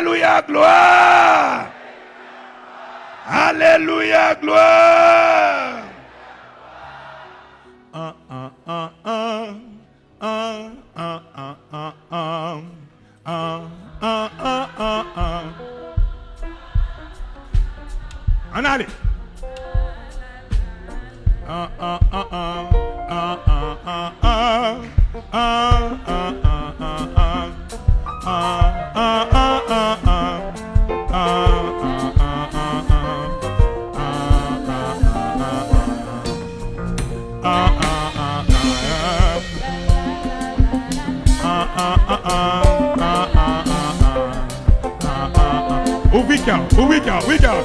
Alléluia, gloire. Alléluia, gloire. En allez. We go.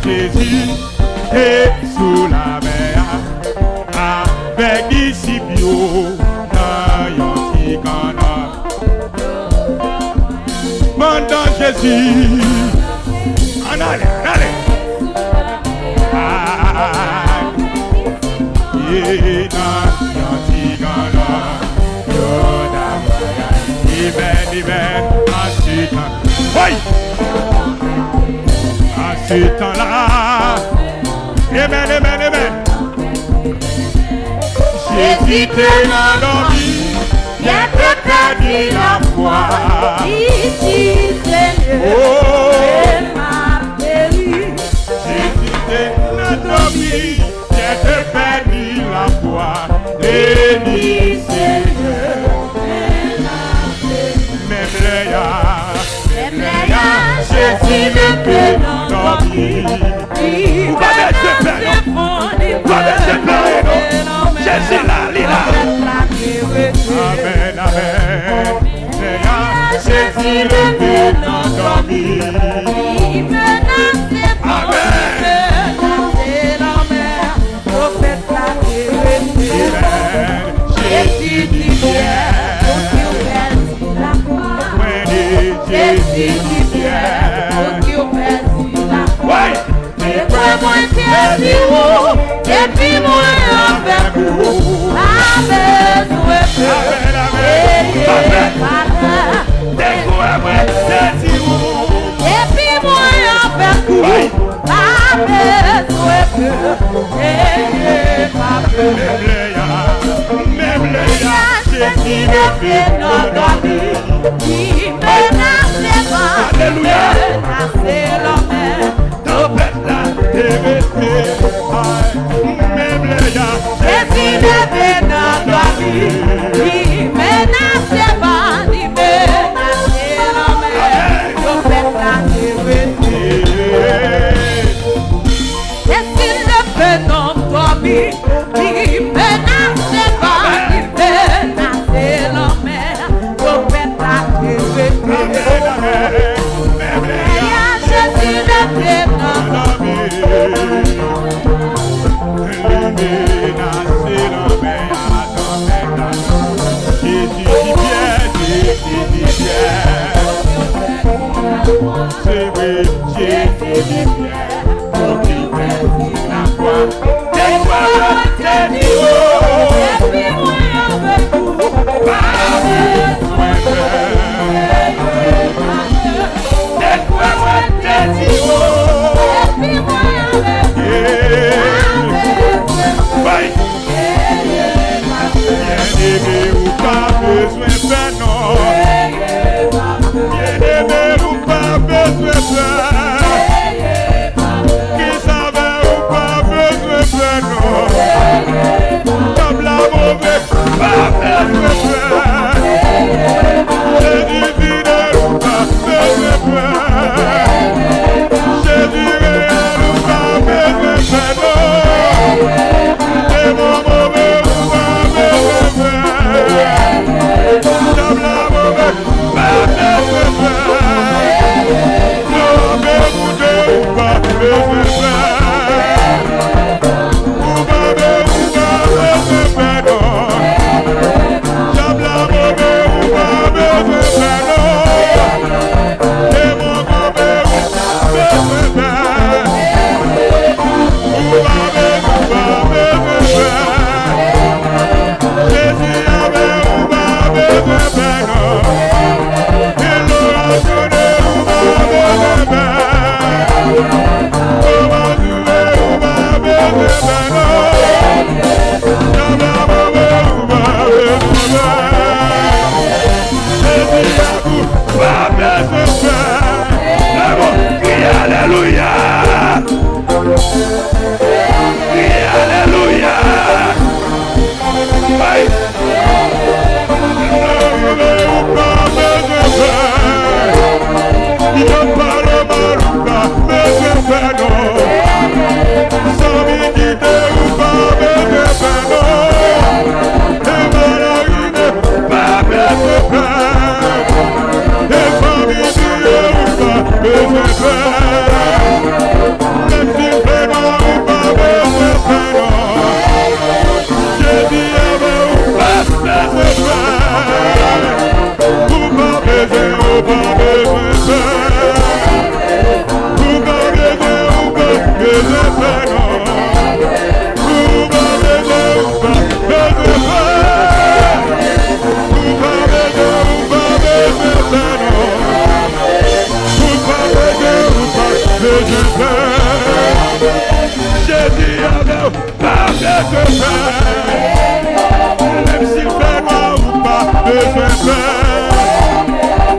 Jésus est sous la mer avec disciples. Pendant Jésus, en allez. À ce temps-là, amen. Jésus t'est endormi, bien perdu la foi. Ici Seigneur, ma péri. Jésus t'est endormi, bien perdu la foi. Béni Seigneur, même les Jésus ne peut endormi. Vous m'avez Jésus là, Amen. Jésus le peut endormi. Jésus dit bien. Jésus dit bien. Moi t'es vivant, et puis moi avec vous. Amen, et puis moi avec vous. Amen, même Jésus ne fait endormir. Il menace pas, menace l'homme. Même les gars, Jésus ne fait endormir. Il menace pas, il menace l'homme. Je fais la est-ce qu'il ne peut endormir? Il menace pas, il menace l'homme. Je fais la Jésus ne fait endormir. Bien-aimé ou pas besoin de Même s'il fait noir ou pas, besoin de faire.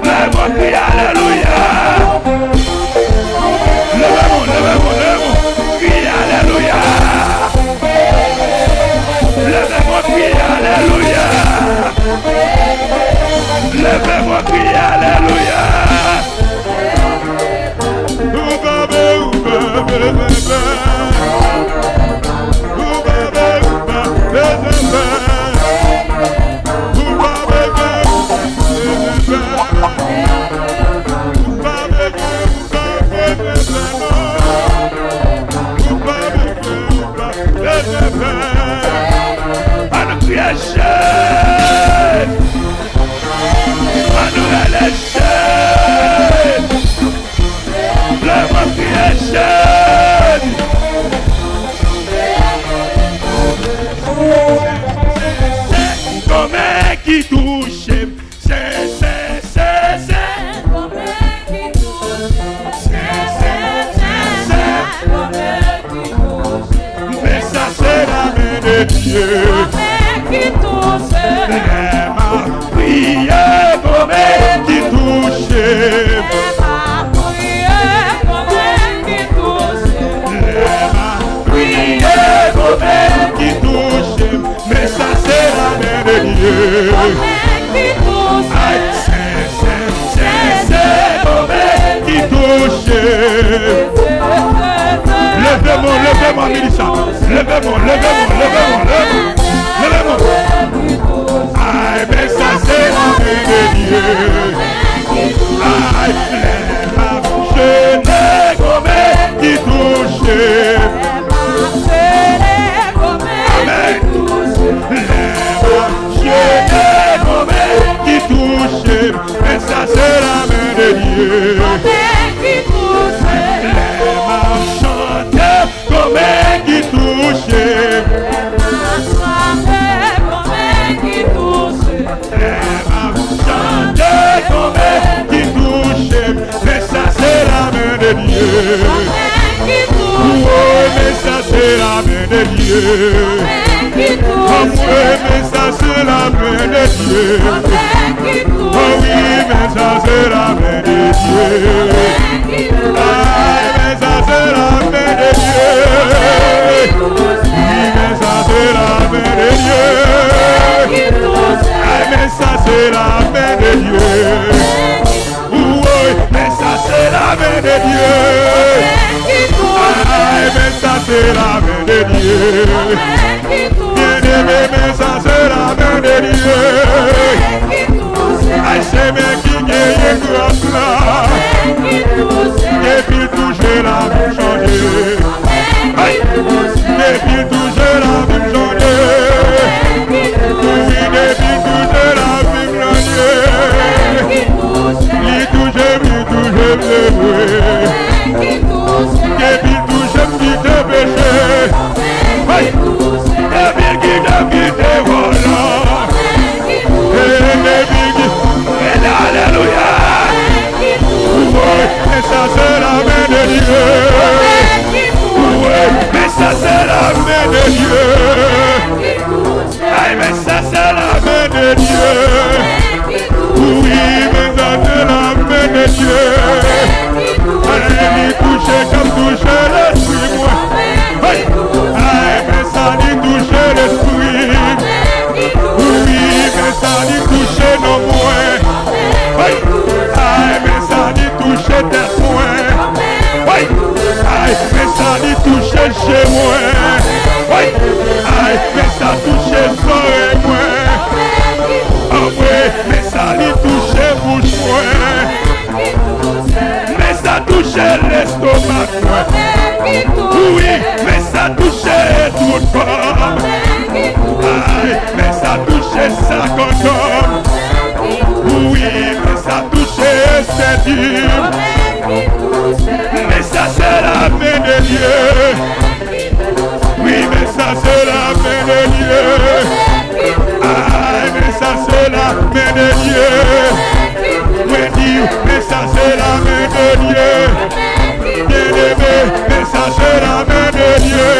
Lève-moi, crie alléluia. Lève-moi, crie alléluia. Lève-moi, crie alléluia. Lève-moi, crie alléluia. Qui touche, mais ça c'est la main de Dieu. Qui touche, prière comme qui touche. Prière comme qui touche, mais ça c'est la main de Dieu. Qui touche. Levez-moi, Mélissa. Levez-moi. Aïe, mais ça c'est la main de Dieu. Aïe, je n'ai comme qui touche. Amen. Je n'ai comme qui touche. Mais ça c'est la main de Dieu. Qui touche, mais ça c'est la main de Dieu. Oh, mais ça c'est la main de Dieu. Oh, mais ça c'est la main de Dieu. Oh oui, mais ça c'est la main de Dieu. Ah, mais ça c'est la main de Dieu. Oui, mais ça c'est la main de Dieu. Ah, mais ça c'est la main de Dieu. Oui, mais ça c'est la main de Dieu. Ah, mais ça c'est la main de Dieu. Bien-aimé, mais ça c'est la main de Dieu. Ah, c'est bien qui gagne grâce là. Et puis toucher la vie changer. Et puis toucher la vie changer. Oui, et puis toucher la vie changer. Lui toucher, et puis toucher petit péché. Et puis qui te voilà. Et alléluia. Mais ça c'est la main de Dieu. Mais ça c'est la main de Dieu. Aïe, mais ça c'est la main de Dieu. Oui, mais ça c'est la main de Dieu. Allez, toucher comme toucher l'esprit, moi. Aïe, mais ça dit toucher l'esprit. Oui, mais ça dit toucher nos poings. Aïe, mais ça dit toucher tes poings. Aïe, mais ça dit toucher chez moi. Aïe, mais ça toucher soeur et moi. Ah oui, mais ça dit toucher bouche moi. Mais ça toucher l'estomac moi. Oui, mais ça toucher toute femme. Aïe, mais ça toucher ça condom. Oui, mais ça toucher esthétique. Mais ça c'est la main de Dieu. Oui, mais ça c'est la main de Dieu. Ah, mais ça c'est la main de Dieu. Oui, Dieu, mais ça c'est la main de Dieu. Bien-aimé, mais ça c'est la main de Dieu.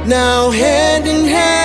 Now hand in hand